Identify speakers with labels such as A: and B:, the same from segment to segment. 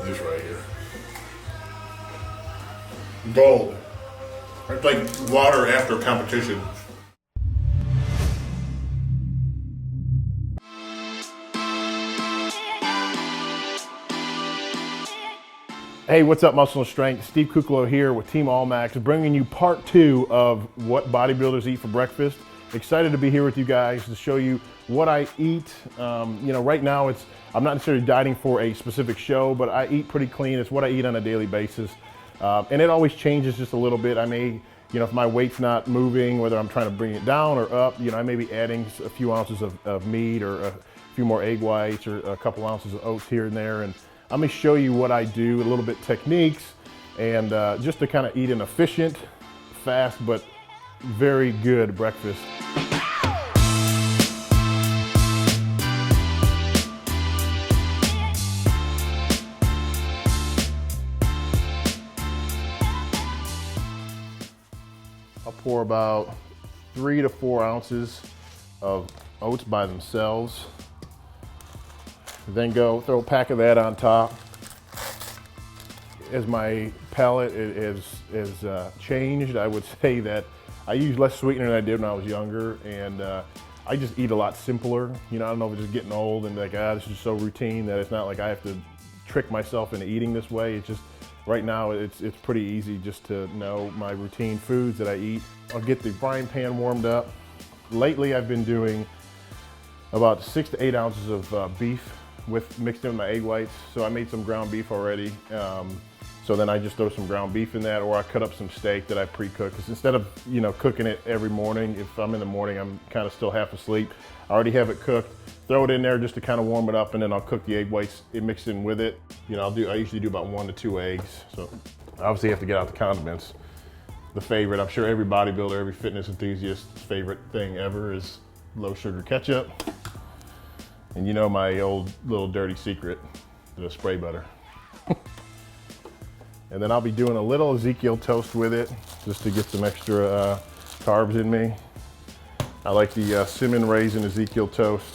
A: This right here. Gold. It's like water after competition.
B: Hey, what's up, Muscle and Strength? Steve Kuclo here with Team ALLMAX, bringing you part 2 of what bodybuilders eat for breakfast. Excited to be here with you guys to show you what I eat. Right now I'm not necessarily dieting for a specific show, but I eat pretty clean. It's what I eat on a daily basis. And it always changes just a little bit. I may, if my weight's not moving, whether I'm trying to bring it down or up, I may be adding a few ounces of meat or a few more egg whites or a couple ounces of oats here and there. And I'm gonna show you what I do, a little bit techniques, and just to kind of eat an efficient, fast, but very good breakfast. I'll pour about 3 to 4 ounces of oats by themselves. Then throw a pack of that on top. As my palate has changed, I would say that I use less sweetener than I did when I was younger, and I just eat a lot simpler. I don't know if it's just getting old and like, this is just so routine that it's not like I have to trick myself into eating this way. It's just, right now it's pretty easy just to know my routine foods that I eat. I'll get the frying pan warmed up. Lately I've been doing about 6 to 8 ounces of beef mixed in with my egg whites. So I made some ground beef already. So then I just throw some ground beef in that, or I cut up some steak that I pre-cook. Because instead of cooking it every morning, if I'm in the morning, I'm kind of still half asleep. I already have it cooked. Throw it in there just to kind of warm it up, and then I'll cook the egg whites mixed in with it. I usually do about 1 to 2 eggs. So obviously you have to get out the condiments. The favorite, I'm sure every bodybuilder, every fitness enthusiast's favorite thing ever is low sugar ketchup. And my old little dirty secret, the spray butter. And then I'll be doing a little Ezekiel toast with it, just to get some extra carbs in me. I like the cinnamon raisin Ezekiel toast.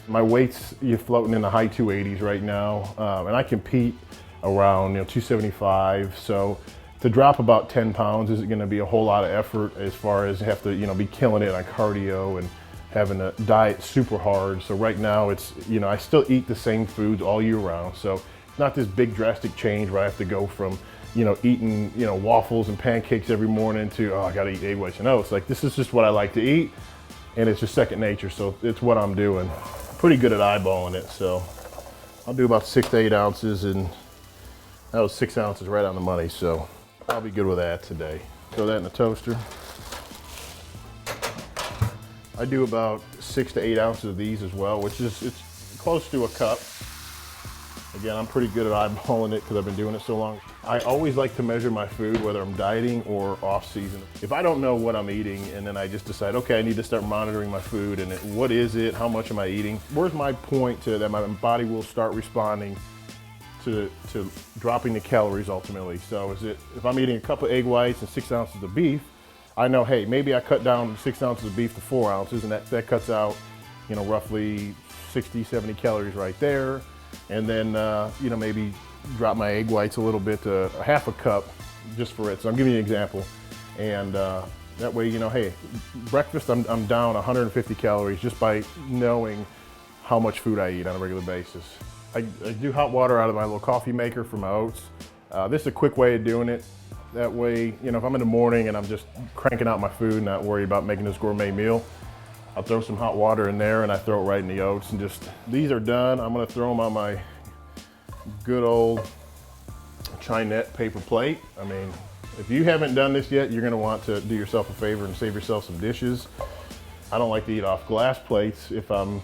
B: My weight's floating in the high 280s right now, and I compete around 275. So to drop about 10 pounds isn't going to be a whole lot of effort, as far as have to be killing it on cardio and having a diet super hard. So right now it's, I still eat the same foods all year round. So it's not this big drastic change where I have to go from, eating, waffles and pancakes every morning to, I gotta eat egg whites and oats. Like, this is just what I like to eat, and it's just second nature. So it's what I'm doing. Pretty good at eyeballing it. So I'll do about 6 to 8 ounces, and that was 6 ounces right on the money. So I'll be good with that today. Throw that in the toaster. I do about 6 to 8 ounces of these as well, which is, it's close to a cup. Again, I'm pretty good at eyeballing it because I've been doing it so long. I always like to measure my food, whether I'm dieting or off season. If I don't know what I'm eating, and then I just decide, okay, I need to start monitoring my food, and what is it, how much am I eating? Where's my point to that my body will start responding to dropping the calories ultimately? So is it, if I'm eating a cup of egg whites and 6 ounces of beef, I know, hey, maybe I cut down 6 ounces of beef to 4 ounces, and that cuts out, roughly 60, 70 calories right there. And then, maybe drop my egg whites a little bit to a half a cup just for it. So I'm giving you an example. And that way, hey, breakfast, I'm down 150 calories just by knowing how much food I eat on a regular basis. I do hot water out of my little coffee maker for my oats. This is a quick way of doing it. That way, if I'm in the morning and I'm just cranking out my food, not worried about making this gourmet meal, I'll throw some hot water in there and I throw it right in the oats, and just, these are done. I'm gonna throw them on my good old Chinette paper plate. I mean, if you haven't done this yet, you're gonna want to do yourself a favor and save yourself some dishes. I don't like to eat off glass plates. If I'm,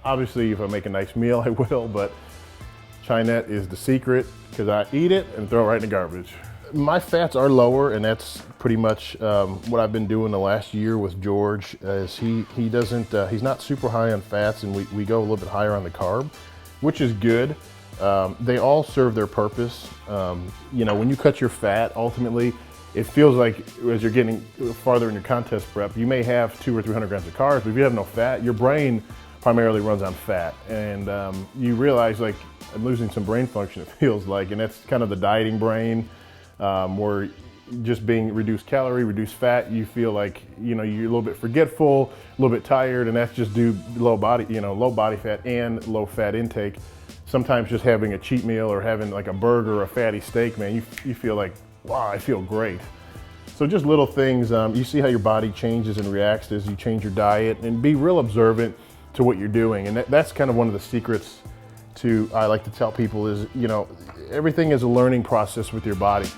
B: obviously if I make a nice meal, I will, but Chinette is the secret, because I eat it and throw it right in the garbage. My fats are lower, and that's pretty much what I've been doing the last year with George. Is he doesn't, he's not super high on fats, and we go a little bit higher on the carb, which is good. They all serve their purpose. When you cut your fat, ultimately, it feels like as you're getting farther in your contest prep, you may have 200 or 300 grams of carbs, but if you have no fat, your brain primarily runs on fat. And you realize, like, I'm losing some brain function, it feels like, and that's kind of the dieting brain, where just being reduced calorie, reduced fat, you feel like, you know, you're a little bit forgetful, a little bit tired, and that's just due low body fat and low fat intake. Sometimes just having a cheat meal or having like a burger or a fatty steak, man, you feel like, wow, I feel great. So just little things, you see how your body changes and reacts as you change your diet, and be real observant to what you're doing. And that's kind of one of the secrets to, I like to tell people is, you know, everything is a learning process with your body.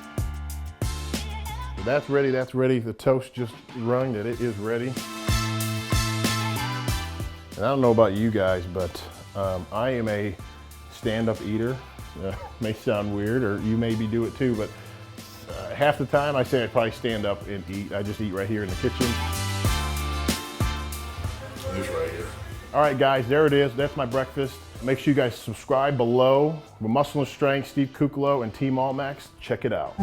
B: So that's ready, that's ready. The toast just rung that it is ready. And I don't know about you guys, but I am a stand-up eater. May sound weird, or you maybe do it too, but half the time I say I probably stand up and eat. I just eat right here in the kitchen.
A: This right here.
B: All right, guys, there it is. That's my breakfast. Make sure you guys subscribe below. Muscle and Strength, Steve Kuclo and Team ALLMAX. Check it out.